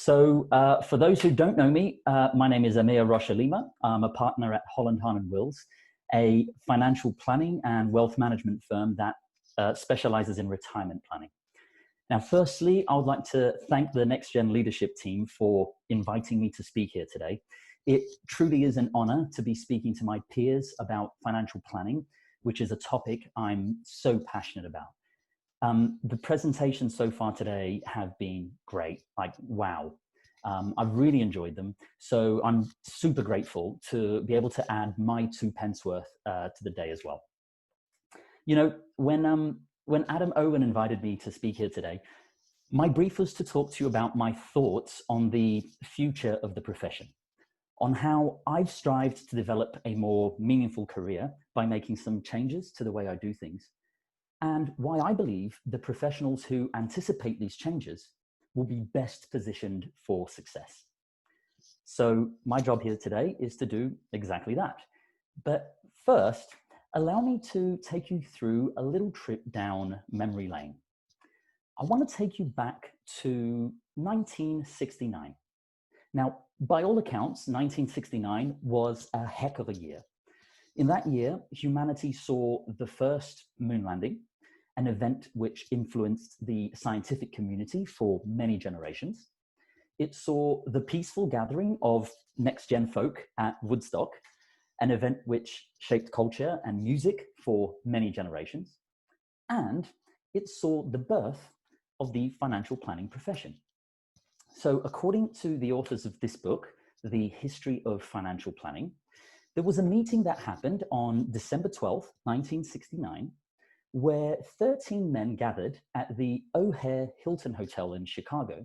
For those who don't know me, my name is Amyr Rocha Lima. I'm a partner at Holland, Hahn & Wills, a financial planning and wealth management firm that specializes in retirement planning. Now, firstly, I would like to thank the NextGen leadership team for inviting me to speak here today. It truly is an honor to be speaking to my peers about financial planning, which is a topic I'm so passionate about. The presentations so far today have been great, like, wow. I've really enjoyed them. So I'm super grateful to be able to add my 2 pence worth to the day as well. You know, when Adam Owen invited me to speak here today, my brief was to talk to you about my thoughts on the future of the profession, on how I've strived to develop a more meaningful career by making some changes to the way I do things, and why I believe the professionals who anticipate these changes will be best positioned for success. So my job here today is to do exactly that. But first, allow me to take you through a little trip down memory lane. I want to take you back to 1969. Now, by all accounts, 1969 was a heck of a year. In that year, humanity saw the first moon landing, an event which influenced the scientific community for many generations. It saw the peaceful gathering of NextGen folk at Woodstock, an event which shaped culture and music for many generations. And it saw the birth of the financial planning profession. So according to the authors of this book, The History of Financial Planning, there was a meeting that happened on December 12th, 1969, where 13 men gathered at the O'Hare Hilton Hotel in Chicago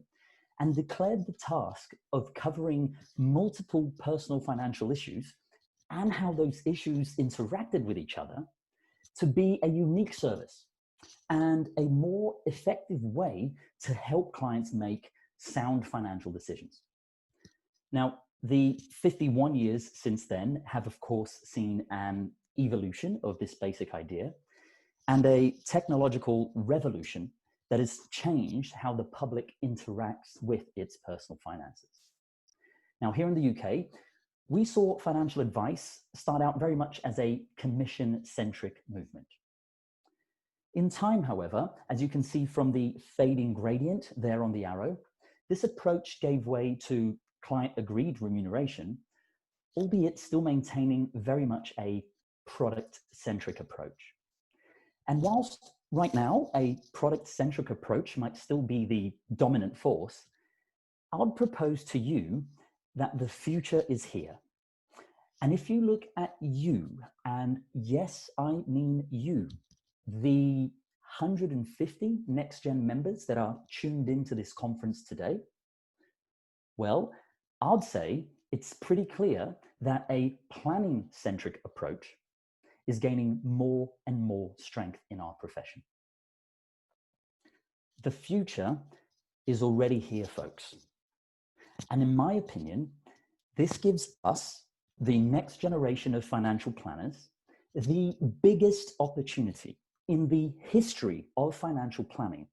and declared the task of covering multiple personal financial issues and how those issues interacted with each other to be a unique service and a more effective way to help clients make sound financial decisions. Now, the 51 years since then have, of course, seen an evolution of this basic idea and a technological revolution that has changed how the public interacts with its personal finances. Now, here in the UK, we saw financial advice start out very much as a commission-centric movement. In time, however, as you can see from the fading gradient there on the arrow, this approach gave way to client-agreed remuneration, albeit still maintaining very much a product-centric approach. And whilst right now a product-centric approach might still be the dominant force, I would propose to you that the future is here. And if you look at you, and yes, I mean you, the 150 NextGen members that are tuned into this conference today, well, I'd say it's pretty clear that a planning-centric approach is gaining more and more strength in our profession. The future is already here, folks. And in my opinion, this gives us, the next generation of financial planners, the biggest opportunity in the history of financial planning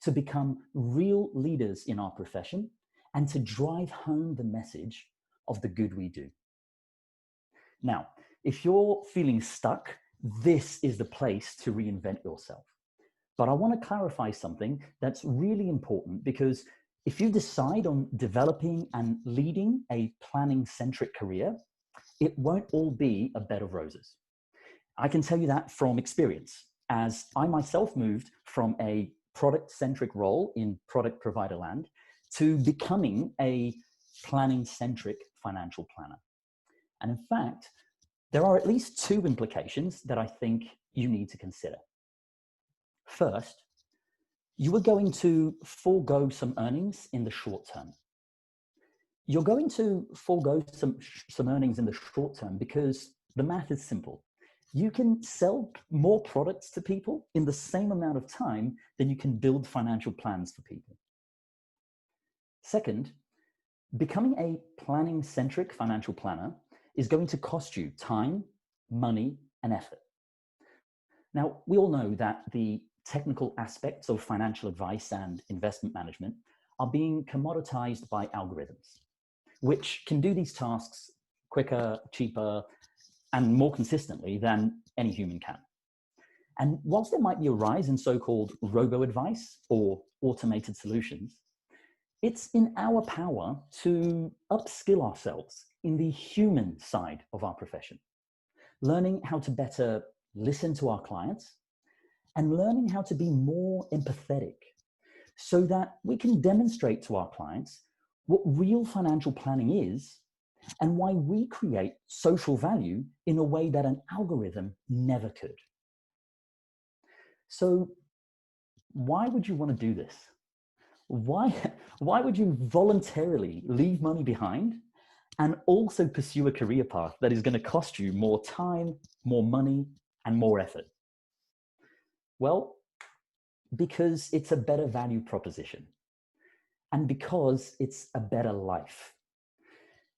to become real leaders in our profession and to drive home the message of the good we do. Now, if you're feeling stuck, this is the place to reinvent yourself. But I want to clarify something that's really important, because if you decide on developing and leading a planning-centric career, it won't all be a bed of roses. I can tell you that from experience, as I myself moved from a product-centric role in product provider land to becoming a planning-centric financial planner. And in fact, there are at least 2 implications that I think you need to consider. First, you are going to forego some earnings in the short term. You're going to forego some earnings in the short term because the math is simple. You can sell more products to people in the same amount of time than you can build financial plans for people. Second, becoming a planning-centric financial planner is going to cost you time, money, and effort. Now, we all know that the technical aspects of financial advice and investment management are being commoditized by algorithms, which can do these tasks quicker, cheaper, and more consistently than any human can. And whilst there might be a rise in so-called robo-advice or automated solutions, it's in our power to upskill ourselves in the human side of our profession, learning how to better listen to our clients and learning how to be more empathetic so that we can demonstrate to our clients what real financial planning is and why we create social value in a way that an algorithm never could. So why would you want to do this? Why would you voluntarily leave money behind and also pursue a career path that is going to cost you more time, more money, and more effort? Well, because it's a better value proposition and because it's a better life.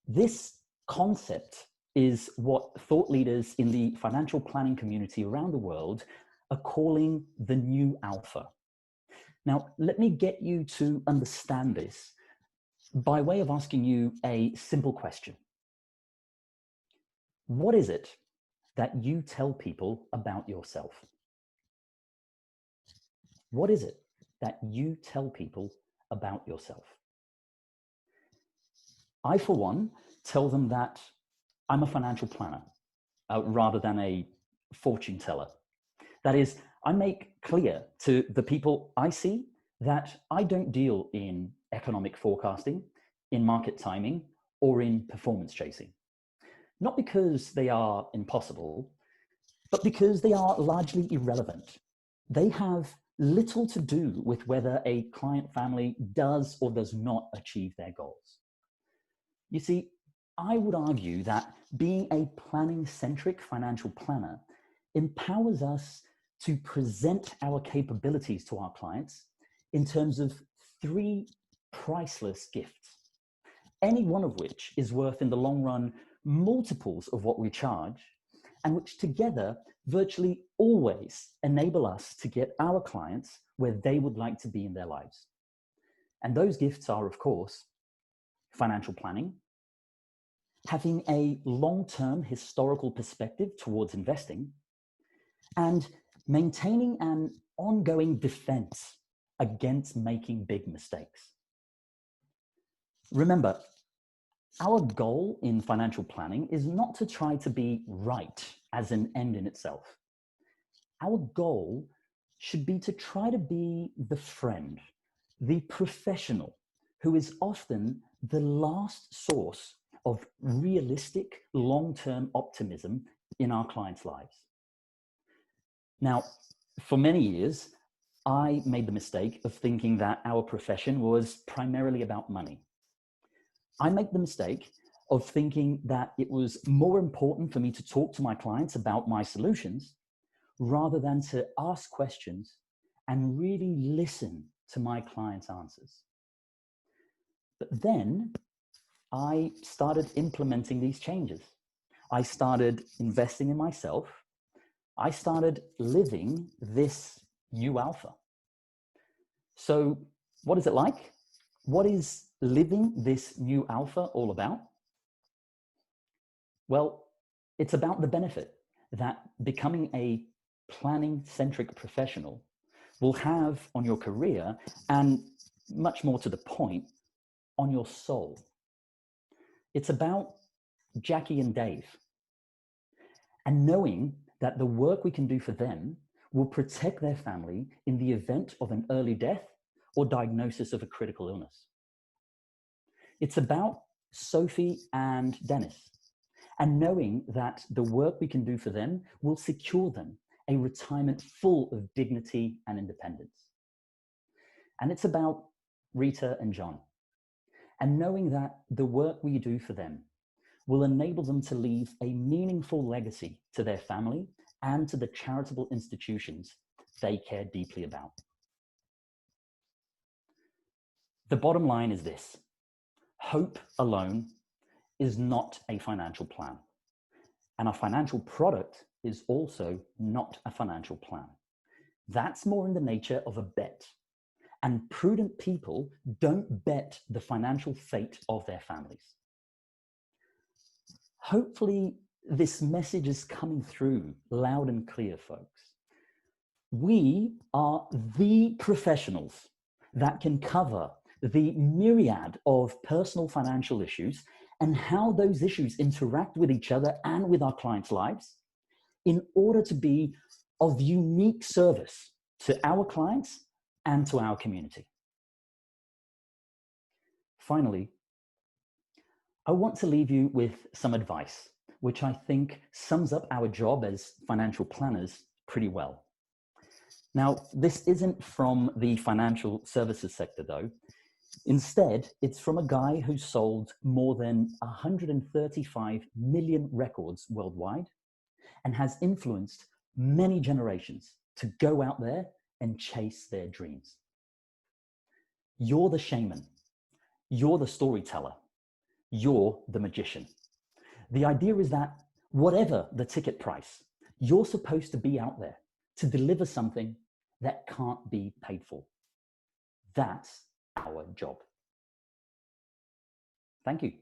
This concept is what thought leaders in the financial planning community around the world are calling the new alpha. Now, let me get you to understand this by way of asking you a simple question. What is it that you tell people about yourself? What is it that you tell people about yourself? I, for one, tell them that I'm a financial planner rather than a fortune teller. That is, I make clear to the people I see that I don't deal in economic forecasting, in market timing, or in performance chasing. Not because they are impossible, but because they are largely irrelevant. They have little to do with whether a client family does or does not achieve their goals. You see, I would argue that being a planning-centric financial planner empowers us to present our capabilities to our clients in terms of 3 priceless gifts, any one of which is worth in the long run multiples of what we charge, and which together virtually always enable us to get our clients where they would like to be in their lives. And those gifts are, of course, financial planning, having a long-term historical perspective towards investing, and maintaining an ongoing defense against making big mistakes. Remember, our goal in financial planning is not to try to be right as an end in itself. Our goal should be to try to be the friend, the professional, who is often the last source of realistic long-term optimism in our clients' lives. Now, for many years, I made the mistake of thinking that our profession was primarily about money. I made the mistake of thinking that it was more important for me to talk to my clients about my solutions rather than to ask questions and really listen to my clients' answers. But then I started implementing these changes. I started investing in myself. I started living this new alpha. So what is it like? What is living this new alpha all about? Well, it's about the benefit that becoming a planning-centric professional will have on your career and, much more to the point, on your soul. It's about Jackie and Dave and knowing that the work we can do for them will protect their family in the event of an early death or diagnosis of a critical illness. It's about Sophie and Dennis and knowing that the work we can do for them will secure them a retirement full of dignity and independence. And it's about Rita and John and knowing that the work we do for them will enable them to leave a meaningful legacy to their family and to the charitable institutions they care deeply about. The bottom line is this: hope alone is not a financial plan. And a financial product is also not a financial plan. That's more in the nature of a bet. and prudent people don't bet the financial fate of their families. Hopefully, this message is coming through loud and clear, folks. We are the professionals that can cover the myriad of personal financial issues and how those issues interact with each other and with our clients' lives in order to be of unique service to our clients and to our community. Finally, I want to leave you with some advice, which I think sums up our job as financial planners pretty well. Now, this isn't from the financial services sector, though. Instead, it's from a guy who sold more than 135 million records worldwide and has influenced many generations to go out there and chase their dreams. You're the shaman. You're the storyteller. You're the magician. The idea is that whatever the ticket price, you're supposed to be out there to deliver something that can't be paid for. That's our job. Thank you.